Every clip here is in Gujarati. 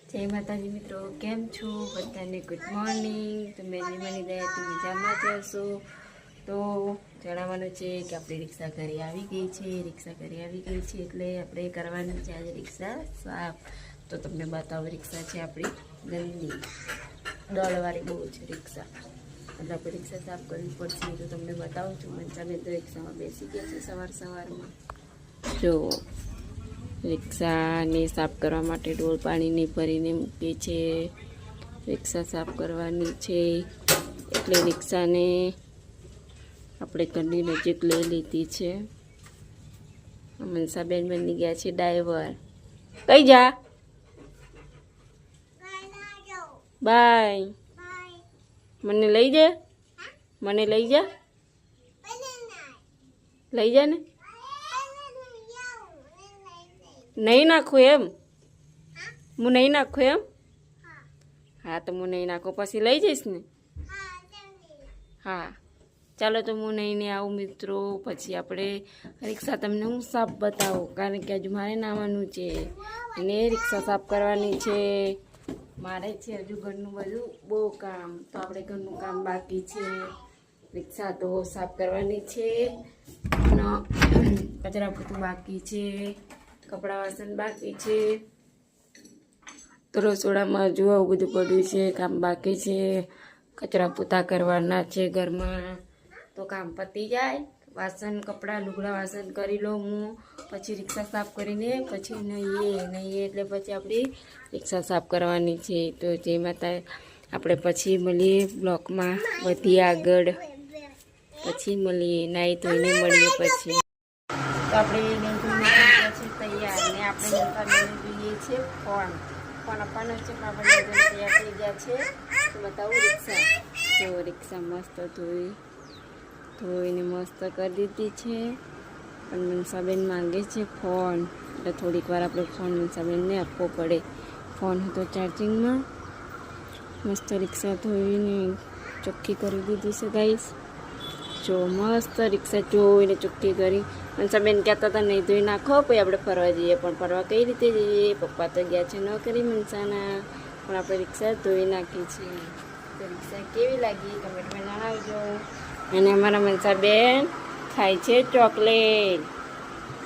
જય માતાજી મિત્રો, કેમ છો બધાને? Good morning. તો મેં મને દયાથી મજામાં જ હશો. તો જણાવવાનું છે કે આપણી રિક્ષા ઘરે આવી ગઈ છે. એટલે આપણે કરવાની છે આજે રિક્ષા સાફ. તો તમને બતાવો, રિક્ષા છે આપણી ગંદી, દળવાળી બહુ છે રિક્ષા. એટલે આપણે રિક્ષા સાફ કરવી પડશે. તો તમને બતાવું છું. મંચાબેન તો રિક્ષામાં બેસી ગયા છે સવારમાં. જો રિક્ષાને સાફ કરવા માટે ડોલ પાણીને ભરીને મૂકીએ છે. રિક્ષા સાફ કરવાની છે એટલે રિક્ષાને આપણે ઘરની નજીક લઈ લીધી છે. મનસાબેન બની ગયા છે ડ્રાઈવર. કઈ જા? બાય. મને લઈ જા, મને લઈ જા, લઈ જા ને. નહીં નાખું એમ? હું નહીં નાખું એમ? હા તો હું નહીં નાખું, પછી લઈ જઈશ ને? હા ચાલો, તો હું નહીં આવું મિત્રો. પછી આપણે રિક્ષા તમને હું સાફ બતાવું, કારણ કે હજુ મારે નાવાનું છે અને રિક્ષા સાફ કરવાની છે મારે છે. હજુ ઘરનું બધું બહુ કામ, તો આપણે ઘરનું કામ બાકી છે. રિક્ષા તો સાફ કરવાની છે, કચરા પોતું બાકી છે, કપડાં વાસણ બાકી છે. તો રસોડામાં જો આવું બધું પડ્યું છે, કામ બાકી છે. કચરા પોતા કરવાના છે ઘરમાં. તો કામ પતી જાય, વાસણ કપડાં લુગડા વાસણ કરી લો હું. પછી રિક્ષા સાફ કરીને પછી નહીં એટલે પછી આપણી રિક્ષા સાફ કરવાની છે. તો જે માતા આપણે પછી મળીએ બ્લોકમાં વધી આગળ. પછી મળીએ, નાહી ધોઈને મળીએ પછી. તો આપણે તૈયાર ને આપણે જોઈએ છે ફોન આપવાનો છે. આપણે તૈયાર થઈ ગયા છે. તો બતાવું રિક્ષા. તો રિક્ષા મસ્ત ધોઈને મસ્ત કરી દીધી છે. પણ મનસાબેન માંગે છે ફોન, એટલે થોડીક વાર આપણે ફોન મનસાબેનને આપવો પડે. ફોન હતો ચાર્જિંગમાં. મસ્ત રિક્ષા ધોઈને ચોખ્ખી કરી દીધી છે ગાઈસ. જો મસ્ત રિક્ષા જોઈને ચોખ્ખી કરી. મનસાબેન કહેતા હતા નહીં ધોઈ નાખો, પછી આપણે ફરવા જઈએ. પણ ફરવા કઈ રીતે જઈએ? પપ્પા તો ગયા છે નોકરી મનસાના, પણ આપણે રિક્ષા ધોઈ નાખી છે. તો રિક્ષા કેવી લાગી કમેન્ટમાં જણાવજો. અને અમારા મનસાબેન ખાય છે ચોકલેટ.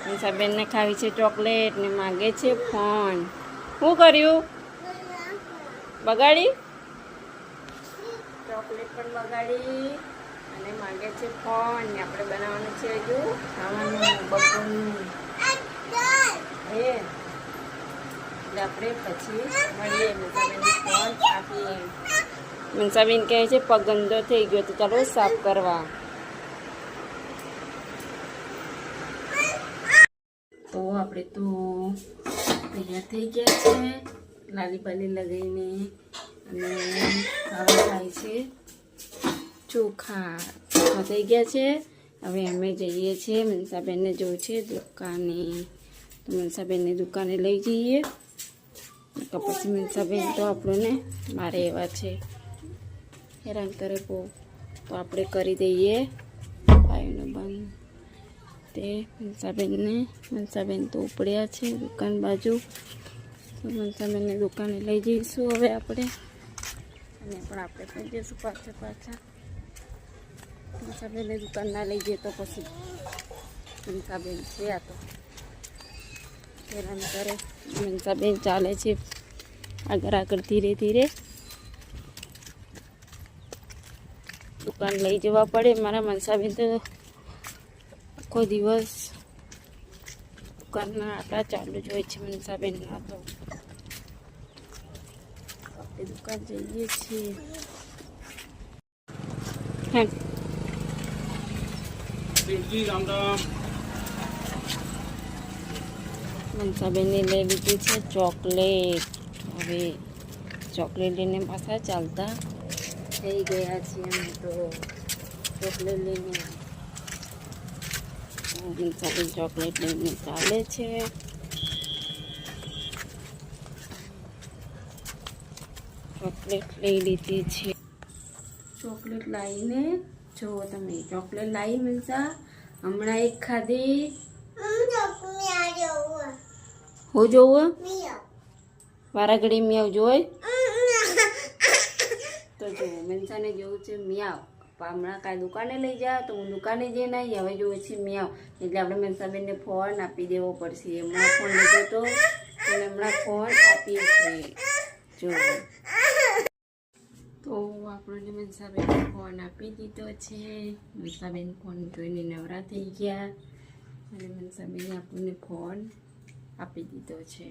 મનસાબેનને ખાવી છે ચોકલેટ ને માગે છે ફોન. શું કર્યું? બગાડી ચોકલેટ પણ બગાડી અને માંગે છે ફોન. ને આપણે બનાવવાનું છે હજુ ખાવાનું બપોરનું. એટલે આપણે પછી મળીએ. મનસાબેનને ફોન આપીએ. મનસાબેન કહે છે પગ ગંદો થઈ ગયો, તો ચાલો સાફ કરવા. તો આપણે તો તૈયાર થઈ ગયા છે, લાલી પાલી લગાવીને. અને ખાવા ખાય છે ચોખા થઈ ગયા છે. હવે અમે જઈએ છીએ મનસાબેનને જોઉં છે દુકાને. તો મનસાબેનને દુકાને લઈ જઈએ. પછી મનસાબેન તો આપણને મારે એવા છે, હેરાન કરે બહુ. તો આપણે કરી દઈએ ભાઈનો બંધ. તે મનસાબેન તો ઉપડ્યા છે દુકાન બાજુ. તો મનસાબેનને દુકાને લઈ જઈશું હવે આપણે. અને પણ આપણે પણ જઈશું પાછા. મનસાબેનને દુકાન ના લઈ જઈએ તો પછી મનસાબેન છે આ તો હેરાન કરે. મનસાબેન ચાલે છે આગળ ધીરે. દુકાન લઈ જવા પડે. મારા મનસાબેન તો આખો દિવસ દુકાનના આટા ચાલુ જ હોય છે મનસાબેનના. તો આપણે દુકાન જઈએ છીએ. મનસાબેનને લઈ લીધી છે ચોકલેટ. હવે ચોકલેટ લઈને પાછા ચાલતા થઈ ગયા છીએ અમે તો. ચોકલેટ લઈને મનસાબેન ચોકલેટ લઈને ચાલે છે. ચોકલેટ લઈ લીધી છે. ચોકલેટ લાવીને જો તમે ચોકલેટ લાવી મનસા હમણાં એક ખાધી. હું જોવું વારા ઘડી મિયાવ જોઈ તો જો મનસાને જેવું છે મિયાવ. હમણાં કાંઈ દુકાને લઈ જાઓ તો હું દુકાને જઈને આવી. હવે જોવે છે મિયાવ, એટલે આપણે મનસાબેનને ફોન આપી દેવો પડશે. હમણાં ફોન લીધો તો અને હમણાં ફોન આપીએ છીએ. જો તો આપણને મનસાબેનને ફોન આપી દીધો છે. મનસાબેન ફોન જોઈને નવરા થઈ ગયા અને મનસાબેને આપણને ફોન આપી દીધો છે.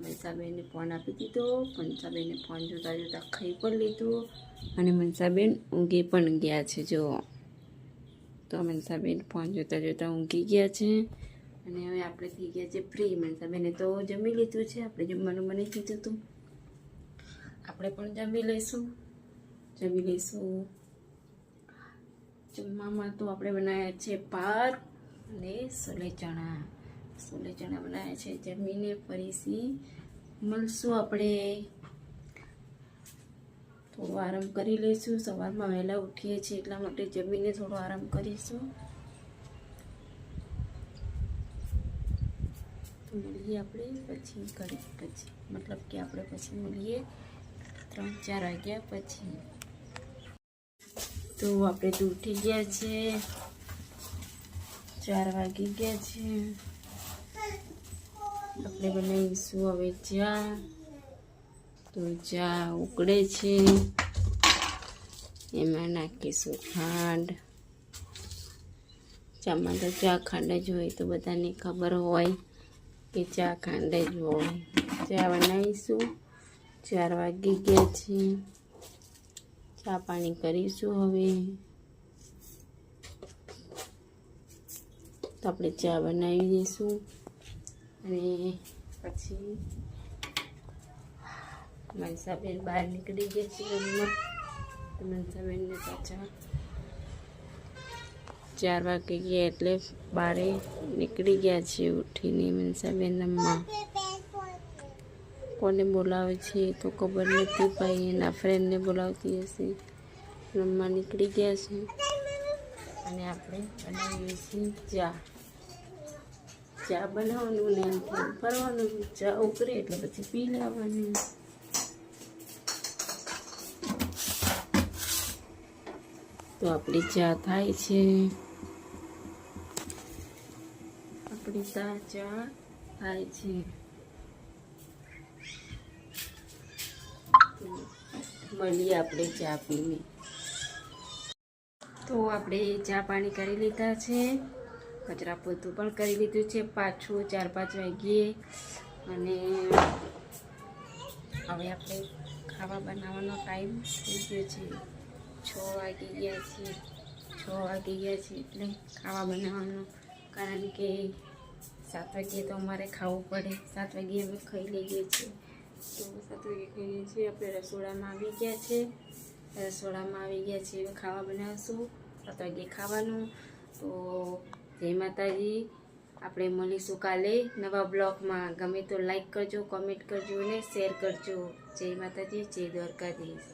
મનસાબેનને ફોન આપી દીધો. મનસાબેનને ફોન જોતા જોતા ખાઈ પણ લીધું અને મનસાબેન ઊંઘી પણ ગયા છે. જો તો મનસાબેન ફોન જોતા જોતા ઊંઘી ગયા છે અને હવે આપણે થઈ ગયા છે ફ્રી. મનસાબેને તો જમી લીધું છે. આપણે જમવાનું બની દીધું હતું. આપણે પણ જમી લઈશું. જમવામાં તો આપણે બનાવ્યા છે ભાત અને સોલે ચણા બનાવ્યા છે. જમીને ફરીથી મળશું. આપણે થોડો આરામ કરી લઈશું. સવારમાં વહેલા ઉઠીએ છીએ એટલા માટે જમીને થોડો આરામ કરીશું. તો મળીએ આપણે પછી મતલબ કે આપણે પછી મળીએ 3-4 વાગ્યા પછી. તો આપણે તો ઉઠી ગયા છે, 4 વાગી ગયા છે. આપણે બનાવીશું હવે ચા. તો ચા ઉકળે છે, એમાં નાખીશું ખાંડ. ચામાં તો ચા ખાંડ જ હોય, તો બધાને ખબર હોય કે ચા ખાંડ જ હોય. ચા બનાવીશું. 4 વાગી ગયા છે. ચા પાણી કરીશું હવે. તો આપણે ચા બનાવી દઈશું અને પછી મનસાબેન બહાર નીકળી ગયા છે રૂમમાં. તો મનસાબેનને પાછા 4 વાગી ગયા એટલે બહાર નીકળી ગયા છે ઉઠીને. મનસાબેન રમવા કોને બોલાવે છે તો ખબર નથી, ભાઈ એના ફ્રેન્ડને બોલાવતી હશે. રમવા નીકળી ગયા છે અને આપણે બનાવીએ છીએ ચા બનાવવાનું ને એમ ફરવાનું. ચા ઉકળે એટલે પછી પી લેવાની. તો આપણી ચા થાય છે. મળીએ આપણે ચા પીને. તો આપણે ચા પાણી કરી લીધા છે, કચરા પોતું પણ કરી લીધું છે. પાછું 4-5 વાગ્યે અને હવે આપણે ખાવા બનાવવાનો ટાઈમ થઈ ગયો છે. 6 વાગી ગયા છે એટલે ખાવા બનાવવાનું. કારણ કે 7 વાગ્યે તો અમારે ખાવું પડે. 7 વાગ્યે અમે ખાઈ લઈએ છીએ. તો 7 વાગ્યે ખાઈએ છીએ. આપણે રસોડામાં આવી ગયા છે. હવે ખાવા બનાવશું. 7 વાગ્યે ખાવાનું. તો જય માતાજી. આપણે મળીશું કાલે નવા બ્લોગમાં. ગમે તો લાઈક કરજો, કોમેન્ટ કરજો અને શેર કરજો. જય માતાજી, જય દ્વારકાધીશ.